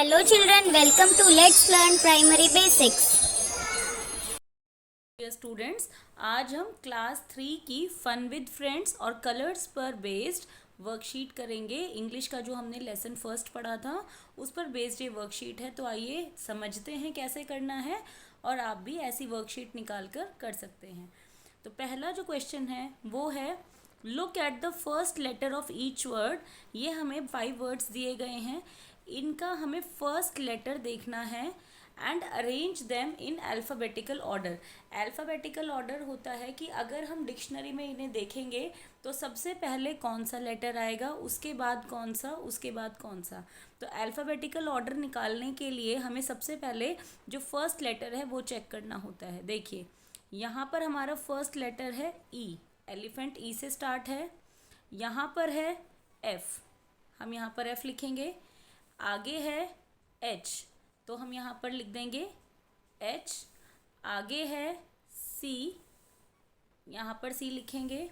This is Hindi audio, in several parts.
Hello children, welcome to Let's Learn Primary Basics. Students, आज हम क्लास 3 की फन विद फ्रेंड्स और कलर्स पर बेस्ड वर्कशीट करेंगे। इंग्लिश का जो हमने लेसन फर्स्ट पढ़ा था उस पर बेस्ड ये वर्कशीट है। तो आइए समझते हैं कैसे करना है और आप भी ऐसी वर्कशीट निकाल कर सकते हैं। तो पहला जो क्वेश्चन है वो है look at the first letter of each word. ये हमें 5 वर्ड्स दिए गए हैं, इनका हमें फर्स्ट लेटर देखना है and arrange them in alphabetical order. Alphabetical order होता है कि अगर हम डिक्शनरी में इन्हें देखेंगे तो सबसे पहले कौन सा लेटर आएगा, उसके बाद कौन सा, उसके बाद कौन सा। तो अल्फ़ाबेटिकल ऑर्डर निकालने के लिए हमें सबसे पहले जो फर्स्ट लेटर है वो चेक करना होता है। देखिए यहाँ पर हमारा फर्स्ट लेटर है ई, एलिफेंट ई से स्टार्ट है। यहाँ पर है एफ, हम यहाँ पर एफ लिखेंगे। आगे है एच, तो हम यहाँ पर लिख देंगे एच। आगे है सी, यहाँ पर सी लिखेंगे।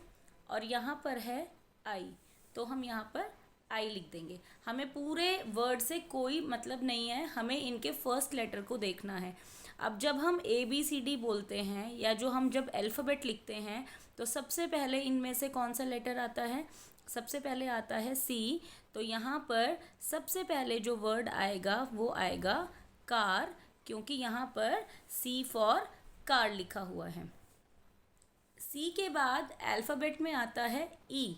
और यहाँ पर है आई, तो हम यहाँ पर आई लिख देंगे। हमें पूरे वर्ड से कोई मतलब नहीं है, हमें इनके फर्स्ट लेटर को देखना है। अब जब हम ए बी सी डी बोलते हैं या जो हम जब अल्फ़ाबेट लिखते हैं तो सबसे पहले इनमें से कौन सा लेटर आता है? सबसे पहले आता है सी। तो यहाँ पर सबसे पहले जो वर्ड आएगा वो आएगा कार, क्योंकि यहाँ पर सी फॉर कार लिखा हुआ है। सी के बाद अल्फ़ाबेट में आता है ई,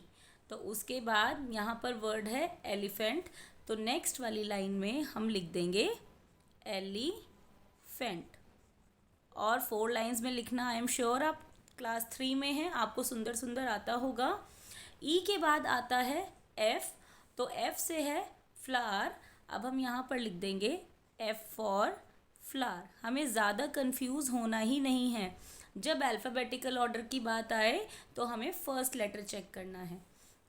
तो उसके बाद यहाँ पर वर्ड है एलिफेंट। तो नेक्स्ट वाली लाइन में हम लिख देंगे एलिफेंट। और 4 लाइंस में लिखना, आई एम श्योर आप क्लास 3 में हैं, आपको सुंदर सुंदर आता होगा। ई के बाद आता है एफ, तो एफ से है फ्लावर। अब हम यहाँ पर लिख देंगे एफ फॉर फ्लावर। हमें ज़्यादा कंफ्यूज होना ही नहीं है। जब अल्फ़ाबेटिकल ऑर्डर की बात आए तो हमें फर्स्ट लेटर चेक करना है।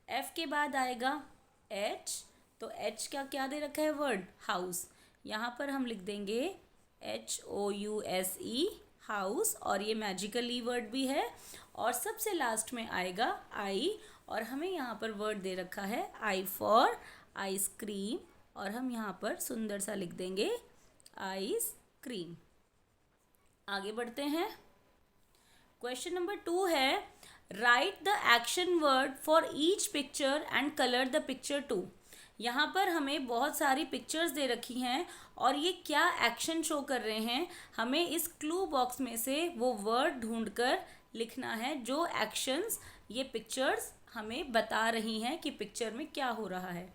एफ के बाद आएगा एच, तो एच का क्या दे रखा है वर्ड? हाउस। यहाँ पर हम लिख देंगे HOUSE, हाउस, और ये मैजिकल ई वर्ड भी है। और सबसे लास्ट में आएगा आई, और हमें यहाँ पर वर्ड दे रखा है आई फॉर आइसक्रीम, और हम यहाँ पर सुंदर सा लिख देंगे आइसक्रीम। आगे बढ़ते हैं। क्वेश्चन नंबर 2 है write the action word for each picture and colour the picture too. यहाँ पर हमें बहुत सारी पिक्चर्स दे रखी हैं और ये क्या एक्शन शो कर रहे हैं, हमें इस क्लू बॉक्स में से वो वर्ड ढूंढकर लिखना है जो एक्शंस ये पिक्चर्स हमें बता रही हैं कि पिक्चर में क्या हो रहा है।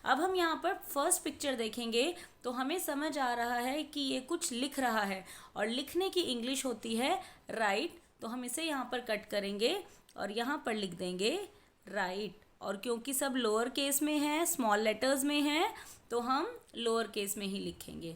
अब हम यहाँ पर फर्स्ट पिक्चर देखेंगे तो हमें समझ आ रहा है कि ये कुछ लिख रहा है, और लिखने की इंग्लिश होती है राइट। तो हम इसे यहाँ पर कट करेंगे और यहाँ पर लिख देंगे राइट। और क्योंकि सब लोअर केस में है, स्मॉल लेटर्स में है, तो हम लोअर केस में ही लिखेंगे।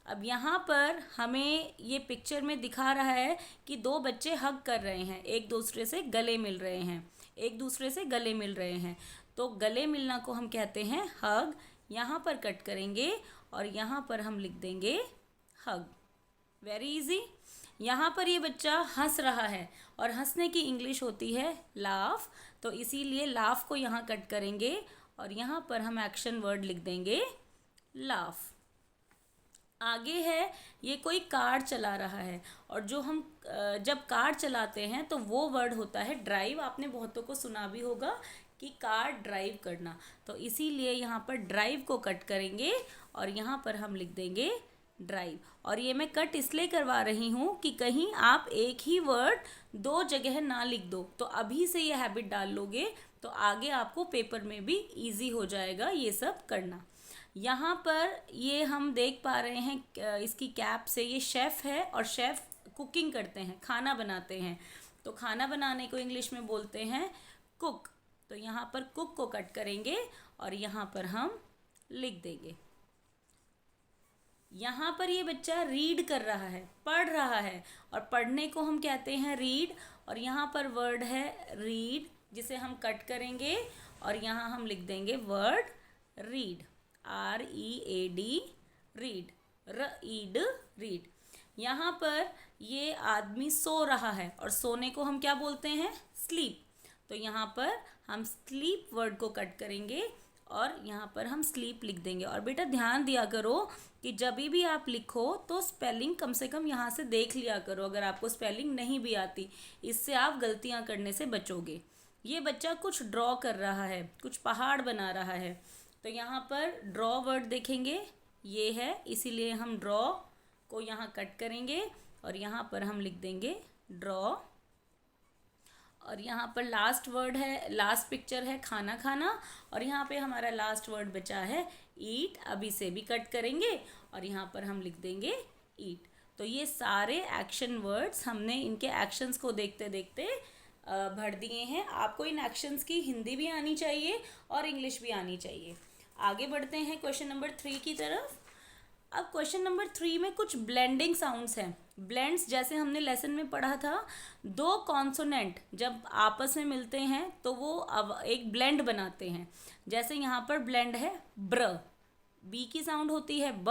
अब यहाँ पर हमें ये पिक्चर में दिखा रहा है कि 2 बच्चे हग कर रहे हैं, एक दूसरे से गले मिल रहे हैं, एक दूसरे से गले मिल रहे हैं। तो गले मिलना को हम कहते हैं हग। यहाँ पर कट करेंगे और यहाँ पर हम लिख देंगे हग। Very easy. यहाँ पर ये बच्चा हंस रहा है और हंसने की इंग्लिश होती है लाफ, तो इसीलिए लाफ को यहाँ कट करेंगे और यहाँ पर हम एक्शन वर्ड लिख देंगे लाफ। आगे है ये कोई कार चला रहा है, और जो हम जब कार चलाते हैं तो वो वर्ड होता है ड्राइव। आपने बहुतों को सुना भी होगा कि कार ड्राइव करना, तो इसीलिए यहाँ पर ड्राइव को कट करेंगे और यहाँ पर हम लिख देंगे ड्राइव। और ये मैं कट इसलिए करवा रही हूँ कि कहीं आप एक ही वर्ड 2 जगह ना लिख दो, तो अभी से ये हैबिट डाल लोगे तो आगे आपको पेपर में भी इजी हो जाएगा ये सब करना। यहाँ पर ये हम देख पा रहे हैं इसकी कैप से, ये शेफ़ है और शेफ़ कुकिंग करते हैं, खाना बनाते हैं। तो खाना बनाने को इंग्लिश में बोलते हैं कुक। तो यहाँ पर कुक को कट करेंगे और यहाँ पर हम लिख देंगे। यहाँ पर ये बच्चा रीड कर रहा है, पढ़ रहा है, और पढ़ने को हम कहते हैं रीड। और यहाँ पर वर्ड है रीड, जिसे हम कट करेंगे और यहाँ हम लिख देंगे word read, READ, read, read, read. यहाँ पर ये आदमी सो रहा है, और सोने को हम क्या बोलते हैं? स्लीप। तो यहाँ पर हम स्लीप वर्ड को कट करेंगे और यहाँ पर हम स्लीप लिख देंगे। और बेटा ध्यान दिया करो कि जब भी आप लिखो तो स्पेलिंग कम से कम यहाँ से देख लिया करो, अगर आपको स्पेलिंग नहीं भी आती, इससे आप गलतियाँ करने से बचोगे। ये बच्चा कुछ ड्रॉ कर रहा है, कुछ पहाड़ बना रहा है, तो यहाँ पर ड्रॉ वर्ड देखेंगे, ये है, इसीलिए हम ड्रॉ को यहाँ कट करेंगे और यहाँ पर हम लिख देंगे ड्रॉ। और यहाँ पर लास्ट वर्ड है, लास्ट पिक्चर है खाना खाना, और यहाँ पे हमारा लास्ट वर्ड बचा है ईट, अब इसे भी कट करेंगे और यहाँ पर हम लिख देंगे ईट। तो ये सारे एक्शन वर्ड्स हमने इनके एक्शंस को देखते देखते भर दिए हैं। आपको इन एक्शंस की हिंदी भी आनी चाहिए और इंग्लिश भी आनी चाहिए। आगे बढ़ते हैं क्वेश्चन नंबर 3 की तरफ। अब क्वेश्चन नंबर 3 में कुछ ब्लेंडिंग साउंड्स हैं। ब्लेंड्स जैसे हमने लेसन में पढ़ा था, दो कॉन्सोनेंट जब आपस में मिलते हैं तो वो अब एक ब्लेंड बनाते हैं। जैसे यहाँ पर ब्लेंड है ब्र, बी की साउंड होती है ब,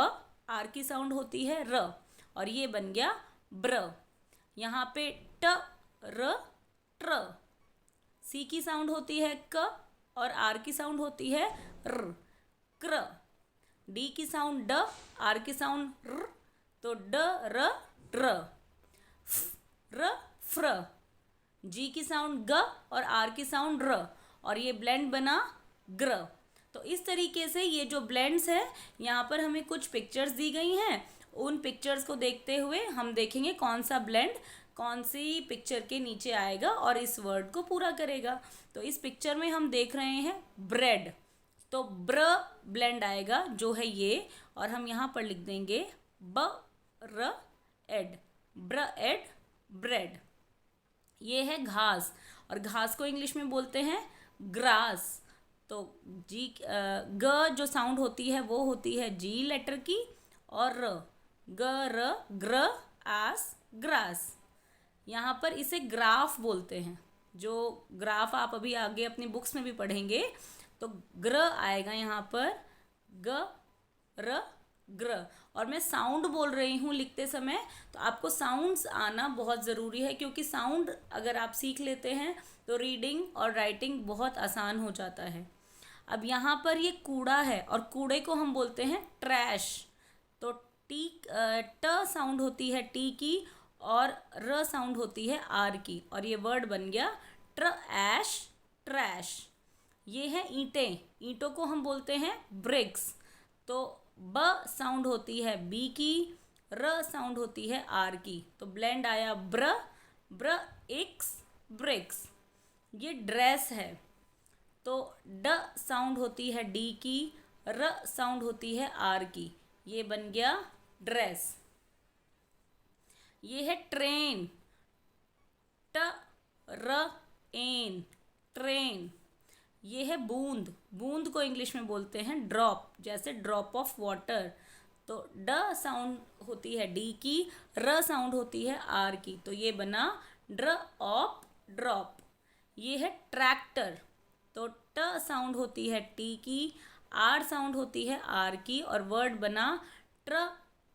आर की साउंड होती है र, और ये बन गया ब्र। यहाँ पे ट र ट्र, सी की साउंड होती है क और आर की साउंड होती है र, क्र। डी की साउंड ड, आर की साउंड र, तो ड र ट्र। र फ्र, जी की साउंड ग और आर की साउंड र, और ये ब्लेंड बना ग्र। तो इस तरीके से ये जो ब्लेंड्स है, यहाँ पर हमें कुछ पिक्चर्स दी गई हैं, उन पिक्चर्स को देखते हुए हम देखेंगे कौन सा ब्लेंड कौन सी पिक्चर के नीचे आएगा और इस वर्ड को पूरा करेगा। तो इस पिक्चर में हम देख रहे हैं ब्रेड, तो ब्र ब्लेंड आएगा जो है ये, और हम यहाँ पर लिख देंगे ब र एड, ब्र एड ब्रेड। ये है घास, और घास को इंग्लिश में बोलते हैं ग्रास। तो जी ग जो साउंड होती है वो होती है जी लेटर की, और र, ग र ग्र आस ग्रास। यहाँ पर इसे ग्राफ बोलते हैं। जो ग्राफ आप अभी आगे अपनी बुक्स में भी पढ़ेंगे, तो ग्र आएगा यहाँ पर, ग र ग्र। और मैं साउंड बोल रही हूँ लिखते समय, तो आपको साउंड्स आना बहुत ज़रूरी है, क्योंकि साउंड अगर आप सीख लेते हैं तो रीडिंग और राइटिंग बहुत आसान हो जाता है। अब यहाँ पर ये कूड़ा है, और कूड़े को हम बोलते हैं ट्रैश। तो टी ट साउंड होती है टी की, और र साउंड होती है आर की, और ये वर्ड बन गया ट्रैश ट्रैश। ये है ईंटें, ईंटों को हम बोलते हैं ब्रिक्स। तो ब साउंड होती है बी की, र साउंड होती है आर की, तो ब्लेंड आया ब्र, ब्र एक्स ब्रिक्स। ये ड्रेस है, तो ड साउंड होती है डी की, र साउंड होती है आर की, ये बन गया ड्रेस। ये है ट्रेन, ट र एन ट्रेन। ये है बूंद, बूंद को इंग्लिश में बोलते हैं ड्रॉप, जैसे ड्रॉप ऑफ वाटर। तो ड साउंड होती है डी की, र साउंड होती है आर की, तो ये बना ड्र ऑफ ड्रॉप। ये है ट्रैक्टर, तो ट साउंड होती है टी की, आर साउंड होती है आर की, और वर्ड बना ट्र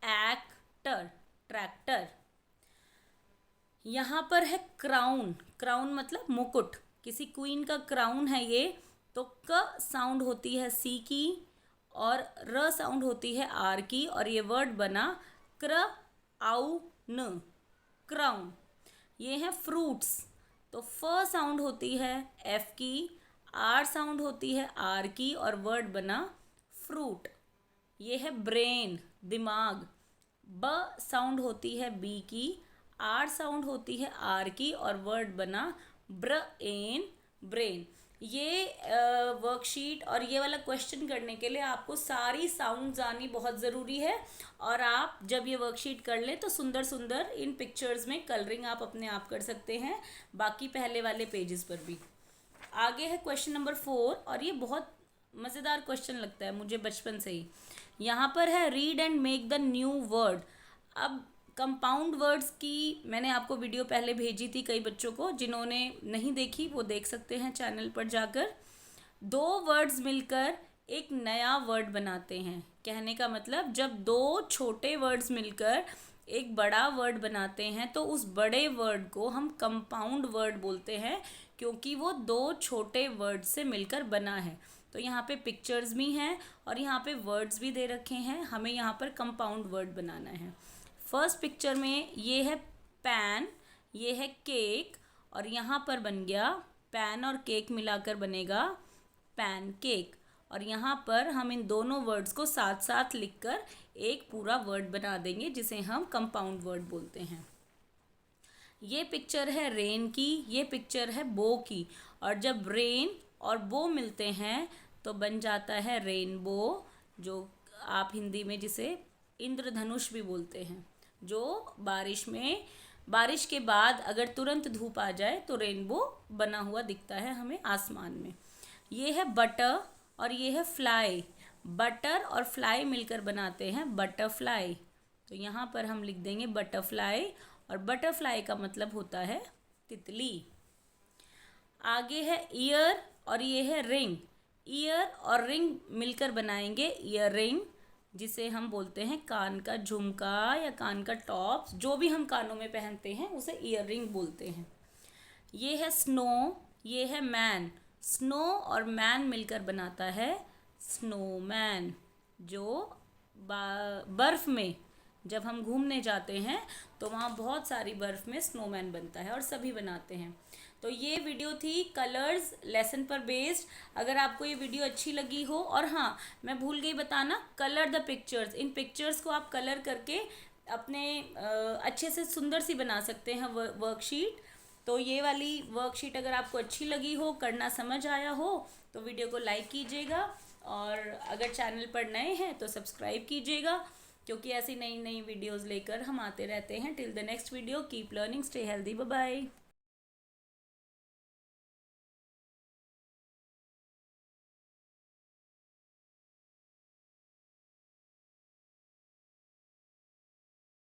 एक्टर ट्रैक्टर। यहाँ पर है क्राउन, क्राउन मतलब मुकुट, किसी क्वीन का क्राउन है ये। तो क साउंड होती है सी की, और र साउंड होती है आर की, और ये वर्ड बना क्र आउ न क्राउन। ये है फ्रूट्स, तो फ साउंड होती है एफ की, आर साउंड होती है आर की, और वर्ड बना फ्रूट। ये है ब्रेन दिमाग, ब साउंड होती है बी की, आर साउंड होती है आर की, और वर्ड बना ब्रेन ब्रेन। ये वर्कशीट और ये वाला क्वेश्चन करने के लिए आपको सारी साउंड्स आनी बहुत ज़रूरी है, और आप जब ये वर्कशीट कर लें तो सुंदर सुंदर इन पिक्चर्स में कलरिंग आप अपने आप कर सकते हैं, बाकी पहले वाले पेजेस पर भी। आगे है क्वेश्चन नंबर 4, और ये बहुत मज़ेदार क्वेश्चन लगता है मुझे बचपन से ही। यहाँ पर है read and make the new word. अब कंपाउंड वर्ड्स की मैंने आपको वीडियो पहले भेजी थी, कई बच्चों को, जिन्होंने नहीं देखी वो देख सकते हैं चैनल पर जाकर। दो वर्ड्स मिलकर एक नया वर्ड बनाते हैं। कहने का मतलब, जब दो छोटे वर्ड्स मिलकर एक बड़ा वर्ड बनाते हैं तो उस बड़े वर्ड को हम कंपाउंड वर्ड बोलते हैं, क्योंकि वो दो छोटे वर्ड से मिलकर बना है। तो यहाँ पे पिक्चर्स भी हैं और यहाँ पे वर्ड्स भी दे रखे हैं। हमें यहाँ पर कंपाउंड वर्ड बनाना है। फर्स्ट पिक्चर में ये है पैन, ये है केक, और यहाँ पर बन गया पैन और केक मिलाकर बनेगा पैन केक। और यहाँ पर हम इन दोनों वर्ड्स को साथ साथ लिखकर एक पूरा वर्ड बना देंगे जिसे हम कंपाउंड वर्ड बोलते हैं। ये पिक्चर है रेन की, ये पिक्चर है बो की, और जब रेन और बो मिलते हैं तो बन जाता है रेनबो, जो आप हिंदी में जिसे इंद्रधनुष भी बोलते हैं, जो बारिश के बाद अगर तुरंत धूप आ जाए तो रेनबो बना हुआ दिखता है हमें आसमान में। ये है बटर और ये है फ्लाई। बटर और फ्लाई मिलकर बनाते हैं बटरफ्लाई। तो यहाँ पर हम लिख देंगे बटरफ्लाई, और बटरफ्लाई का मतलब होता है तितली। आगे है ईयर और ये है रिंग। ईयर और रिंग मिलकर बनाएंगे ईयर रिंग, जिसे हम बोलते हैं कान का झुमका या कान का टॉप्स, जो भी हम कानों में पहनते हैं उसे ईयर रिंग बोलते हैं। ये है स्नो, ये है मैन। स्नो और मैन मिलकर बनाता है स्नोमैन, जो बर्फ़ में जब हम घूमने जाते हैं तो वहाँ बहुत सारी बर्फ़ में स्नोमैन बनता है और सभी बनाते हैं। तो ये वीडियो थी कलर्स लेसन पर बेस्ड। अगर आपको ये वीडियो अच्छी लगी हो, और हाँ मैं भूल गई बताना, colour the pictures. In pictures को आप कलर करके अपने अच्छे से सुंदर सी बना सकते हैं वर्कशीट। तो ये वाली वर्कशीट अगर आपको अच्छी लगी हो, करना समझ आया हो, तो वीडियो को लाइक कीजिएगा, और अगर चैनल पर नए हैं तो सब्सक्राइब कीजिएगा, क्योंकि ऐसी नई नई वीडियोज़ लेकर हम आते रहते हैं। Till the next video, keep learning, stay healthy, bye bye.